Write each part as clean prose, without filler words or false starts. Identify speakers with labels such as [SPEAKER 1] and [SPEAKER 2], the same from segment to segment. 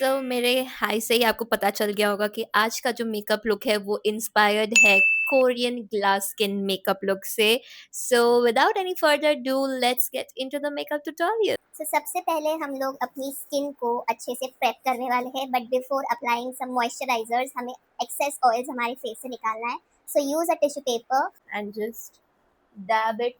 [SPEAKER 1] मेरे हाय से ही आपको पता चल गया होगा कि आज का जो मेकअप लुक है वो इंस्पायर्ड है Korean glass skin makeup look से। Without any further do let's get into the makeup tutorial.
[SPEAKER 2] सबसे पहले हम लोग अपनी स्किन को अच्छे से प्रेप करने वाले हैं, but before applying some moisturisers हमें एक्सेस ऑयल्स हमारे फेस से निकालना है. So use a tissue paper
[SPEAKER 1] and just dab it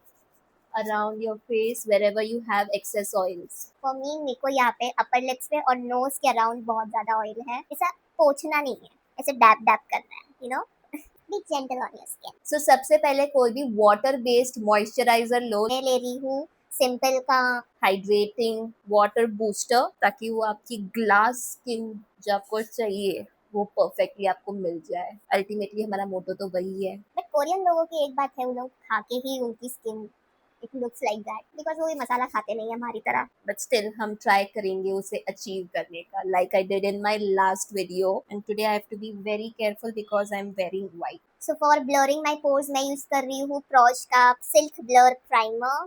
[SPEAKER 1] around your face wherever you have excess oils.
[SPEAKER 2] For me. मेरे को यहाँ पे अपर लिप्स पे और नोज के अराउंड बहुत ज्यादा ऑयल है. ऐसा पोंछना नहीं है, ऐसे डैब डैब करना है, you know. B gentle on your skin.
[SPEAKER 1] सबसे पहले कोई भी वाटर बेस्ड मॉइस्चराइजर लो।
[SPEAKER 2] मैं ले रही हूँ सिंपल का
[SPEAKER 1] हाइड्रेटिंग वाटर बूस्टर, ताकि वो आपकी ग्लास स्किन जो आपको चाहिए वो परफेक्टली आपको मिल जाए। अल्टीमेटली हमारा मोटो तो वही है।
[SPEAKER 2] बट कोरियन लोगों की एक बात है, वो लोग खा के ही उनकी skin it looks like that, because वो ये मसाला खाते नहीं है हमारी तरह.
[SPEAKER 1] बट स्टिल हम ट्राई करेंगे उसे अचीव करने का, like I did in my last video. And today I have to be very careful because I am wearing white.
[SPEAKER 2] So for blurring my pores मैं यूज कर रही हूँ प्रॉश का सिल्क ब्लर प्राइमर.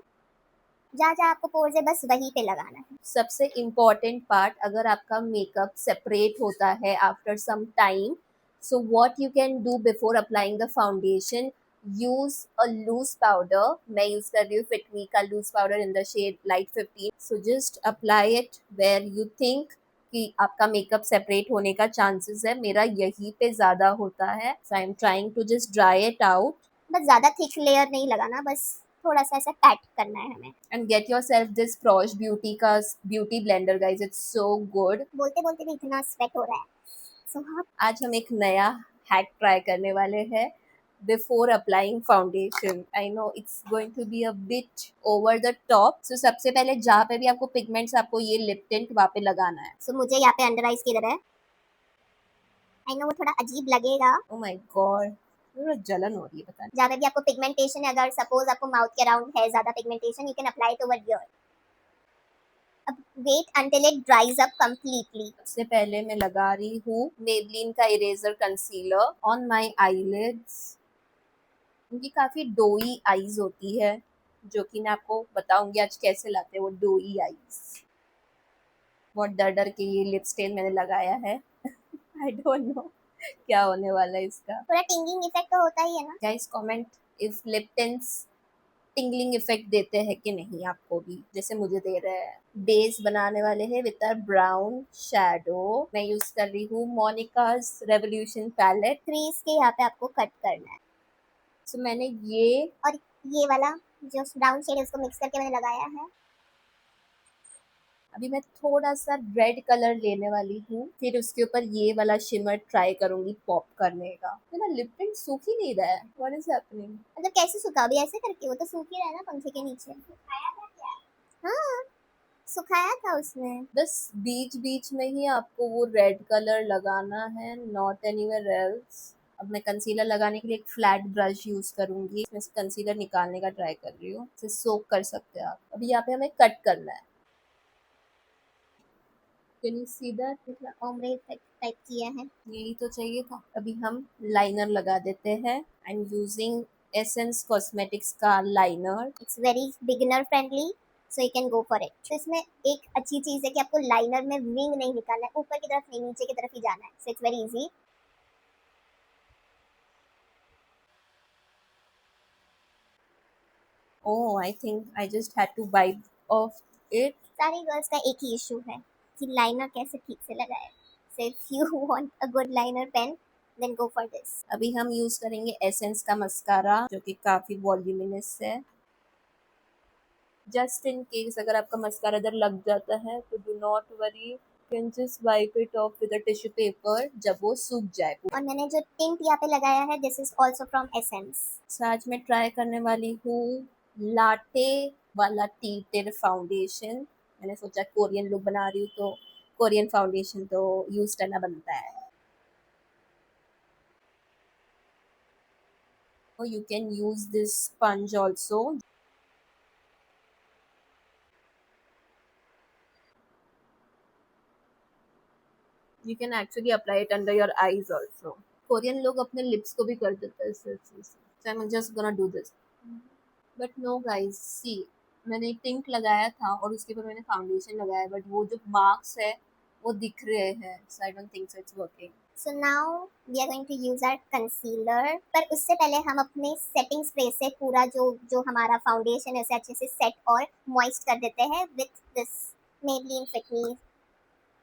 [SPEAKER 2] जहाँ जहाँ आपको पोर्स है बस वहीं पे लगाना है.
[SPEAKER 1] सबसे इम्पॉर्टेंट पार्ट, अगर आपका मेकअप सेपरेट होता है after some time, so what you can do before applying the foundation, use a loose powder. मैं यूज कर रही हूँ फिटमी का loose powder in the shade light 15. so just apply it where you think कि आपका makeup separate होने का chances है। मेरा यहीं पे ज़्यादा होता है, so I am trying to just dry it out.
[SPEAKER 2] बस ज्यादा थिक लेयर नहीं लगाना, बस थोड़ा सा ऐसा पैट करना है हमें.
[SPEAKER 1] And get yourself this Prosh Beauty का beauty blender guys, it's so good.
[SPEAKER 2] बोलते बोलते भी इतना स्वेट हो रहा है. सो हाँ,
[SPEAKER 1] आज हम एक नया हैक ट्राई करने वाले हैं before applying foundation. I know it's going to be a bit over the top. So सबसे पहले जहाँ पे भी आपको पिगमेंट्स, आपको ये लिप टिंट वहाँ पे लगाना है.
[SPEAKER 2] सो मुझे यहाँ पे अंडर आइज किधर है. आई नो वो थोड़ा अजीब लगेगा.
[SPEAKER 1] ओ माय गॉड, थोड़ा जलन हो रही है पता नहीं.
[SPEAKER 2] जहाँ पे भी आपको पिगमेंटेशन है, अगर सपोज आपको माउथ के अराउंड है ज्यादा pigmentation, you can apply it over your. अब wait until it dries up completely.
[SPEAKER 1] सबसे पहले मैं लगा रही हूँ मेबलिन का eraser concealer on my eyelids. उनकी काफ़ी डोई आईज होती है, जो कि मैं आपको बताऊंगी आज कैसे लाते हैं वो डोई आईज. बहुत डर डर के ये लिप स्टेन मैंने लगाया है. आई डोंट नो क्या होने वाला है इसका.
[SPEAKER 2] थोड़ा टिंगिंग इफेक्ट तो होता ही है ना.
[SPEAKER 1] Guys comment if lip tints tingling effect देते हैं कि नहीं आपको भी, जैसे मुझे दे रहे हैं. बेस बनाने वाले हैं विद अ ब्राउन शैडो. मैं यूज कर रही हूँ मोनिकाज रेवोल्यूशन पैलेट.
[SPEAKER 2] क्रीज के यहाँ पे आपको कट करना है.
[SPEAKER 1] सो मैंने ये
[SPEAKER 2] और ये वाला जो ब्राउन शेड है उसको मिक्स करके मैंने लगाया है.
[SPEAKER 1] अभी मैं थोड़ा सा रेड कलर लेने वाली हूँ, फिर उसके ऊपर ये वाला शिमर ट्राई करूंगी पॉप करने का. मेरा लिप टिंट सूख ही नहीं रहा है. What is happening?
[SPEAKER 2] मतलब कैसे सूखा, अभी ऐसे करके वो तो सूख ही रहा है ना पंखे के नीचे. सुखाया था क्या? हाँ, सुखाया था उसने.
[SPEAKER 1] बस बीच बीच में ही आपको वो रेड कलर लगाना है, नॉट एनीवेयर एल्स. अब मैं कंसीलर लगाने के लिए एक फ्लैट ब्रश यूज करूंगी. इसमें से कंसीलर निकालने का ट्राई कर रही हूँ. इसे सोक कर सकते हैं आप. अभी यहाँ पे हमें कट करना है. Can you see that?
[SPEAKER 2] मतलब ओम्ब्रे इफेक्ट टाइप किया है.
[SPEAKER 1] यही तो चाहिए था. अभी हम लाइनर लगा देते हैं. I am using Essence cosmetics का liner.
[SPEAKER 2] It's very beginner friendly, so you can go for it. तो इसमें एक अच्छी चीज़ है कि आपको लाइनर में विंग नहीं निकालना है, ऊपर की तरफ नहीं नीचे की तरफ ही जाना है. So it's very easy.
[SPEAKER 1] Oh, I think I just had to wipe off it.
[SPEAKER 2] सारी गर्ल्स का एक ही इशू है कि लाइनर कैसे ठीक से लगाए. So if you want a good liner pen then go for this.
[SPEAKER 1] अभी हम यूज करेंगे एसेंस का मस्कारा, जो कि काफी वॉल्यूमिनस है. जस्ट इन केस अगर आपका मस्कारा इधर लग जाता है तो do not worry, can just wipe it of with a tissue paper जब वो सूख जाए.
[SPEAKER 2] और मैंने जो टिंट यहाँ पे लगाया है this is also from essence.
[SPEAKER 1] आज मैं ट्राई करने वाली हूँ लाटे वाला टी टिर फाउंडेशन. मैंने सोचा कोरियन लुक बना रही हूँ तो कोरियन फाउंडेशन तो यूज करना बनता है. You can use this sponge also. You can actually apply it under your eyes also. Korean लोग अपने लिप्स को भी कर देते हैं इस चीज़ से. So I'm just gonna do this. But no guys, see, मैंने एक टिंट लगाया था और उसके ऊपर मैंने फाउंडेशन लगाया, बट वो जो मार्क्स है वो दिख रहे हैं, so I don't think so it's working.
[SPEAKER 2] So now we are going to use our concealer. पर उससे पहले हम अपने सेटिंग स्प्रे से पूरा जो हमारा फाउंडेशन है उसे अच्छे से सेट और मॉइस्ट कर देते हैं with this Maybelline Fit Me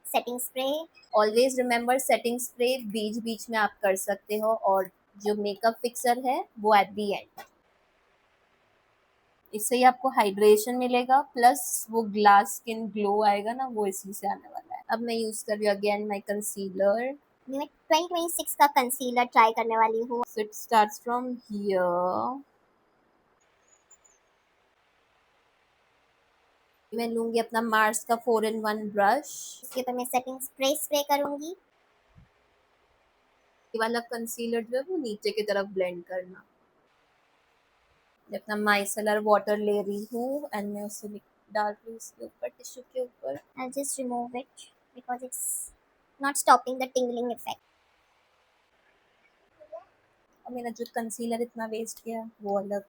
[SPEAKER 2] setting spray.
[SPEAKER 1] Always remember setting spray बीच बीच में आप कर सकते हो, और जो मेकअप फिक्सर है वो at the end. इससे ही आपको हाइड्रेशन मिलेगा, प्लस वो ग्लास स्किन ग्लो आएगा ना, वो इसी से आने वाला है. अब मैं यूज कर रही हूँ अगेन माई कंसीलर.
[SPEAKER 2] मैं 2026 का कंसीलर ट्राई करने वाली हूँ.
[SPEAKER 1] So it starts from here. मैं लूंगी अपना मार्स का 4-in-1 ब्रश.
[SPEAKER 2] इसके ऊपर मैं सेटिंग स्प्रे करूंगी.
[SPEAKER 1] ये वाला कंसीलर जो है वो नीचे की तरफ ब्लेंड करना. अपना माइसेलर वाटर ले रही हूँ एंड मैं उसे डाल रही हूँ इसके ऊपर, टिश्यू के ऊपर.
[SPEAKER 2] I'll just remove it because it's not stopping the tingling effect.
[SPEAKER 1] और मेरा जो कंसीलर इतना वेस्ट किया वो अलग.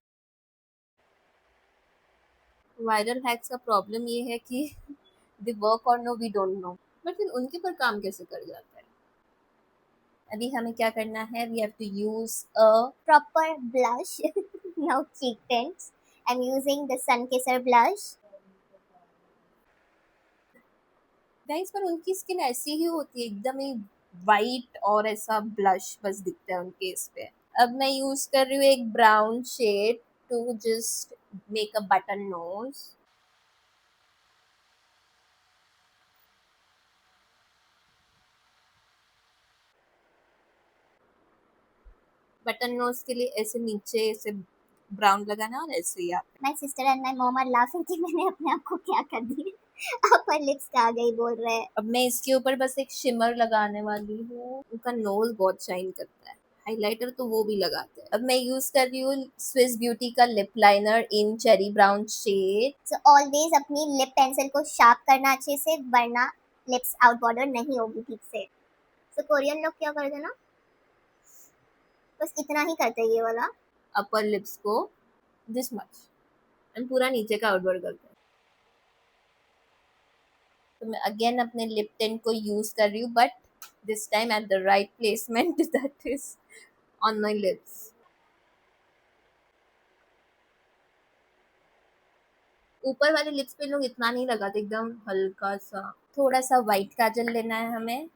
[SPEAKER 1] वायरल हैक्स का प्रॉब्लम ये है कि दे वर्क और no we don't know, but फिर उनके पर काम कैसे कर जाता है. अभी हमें क्या करना है, we have to use a
[SPEAKER 2] Proper blush. Now cheek tints. I'm using the Sun Kisser blush.
[SPEAKER 1] Guys, पर उनकी स्किन ऐसी ही होती है, एकदम ही वाइट और ऐसा ब्लश बस दिखता है उनके इस पे. अब मैं यूज कर रही हूँ एक brown shade to just make a button nose. Button nose के लिए ऐसे नीचे ऐसे ब्राउन लगाना और ऐसे ही आप.
[SPEAKER 2] My sister and my mom are laughing कि मैंने अपने आप को क्या कर दिया. अपर लिप्स आ गई बोल रहे हैं.
[SPEAKER 1] अब मैं इसके ऊपर बस एक शिमर लगाने वाली हूँ. उनका नोज बहुत शाइन करता है. हाइलाइटर तो वो भी लगाते हैं. अब मैं यूज कर रही हूँ स्विस ब्यूटी का lip liner in cherry brown shade.
[SPEAKER 2] So always अपनी लिप पेंसिल को शार्प करना अच्छे से, वरना लिप्स आउट बॉर्डर नहीं होगी ठीक से. So कोरियन लोग क्या करते हैं ना, बस इतना ही करते हैं ये वाला.
[SPEAKER 1] अपर लिप्स को दिस मच एंड पूरा नीचे का आउटवर्ड करते हैं. तो मैं अगेन अपने लिप टिंट को यूज कर रही हूँ, but this time at the right placement, that is on my lips. ऊपर वाले लिप्स पे लोग इतना नहीं लगाते, एकदम हल्का सा. थोड़ा सा वाइट काजल लेना है हमें.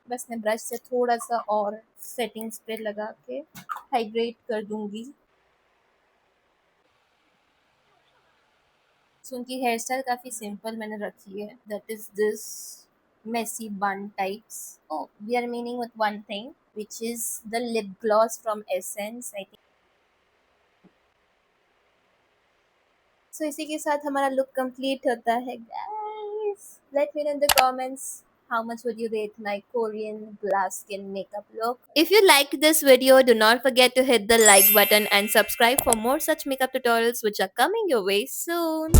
[SPEAKER 1] बस मैं ब्रश से थोड़ा सा और सेटिंग स्प्रे लगा के हाइड्रेट कर दूंगी. सो उनकी हेयर स्टाइल काफ़ी सिंपल मैंने रखी है, that is this messy bun types. Oh, we are meaning with one thing which is the lip gloss from Essence, I think. So इसी के साथ हमारा लुक कंप्लीट होता है. Guys, let me know in the comments how much would you rate my Korean glass skin makeup look. If you liked this video, do not forget to hit the like button and subscribe for more such makeup tutorials which are coming your way soon.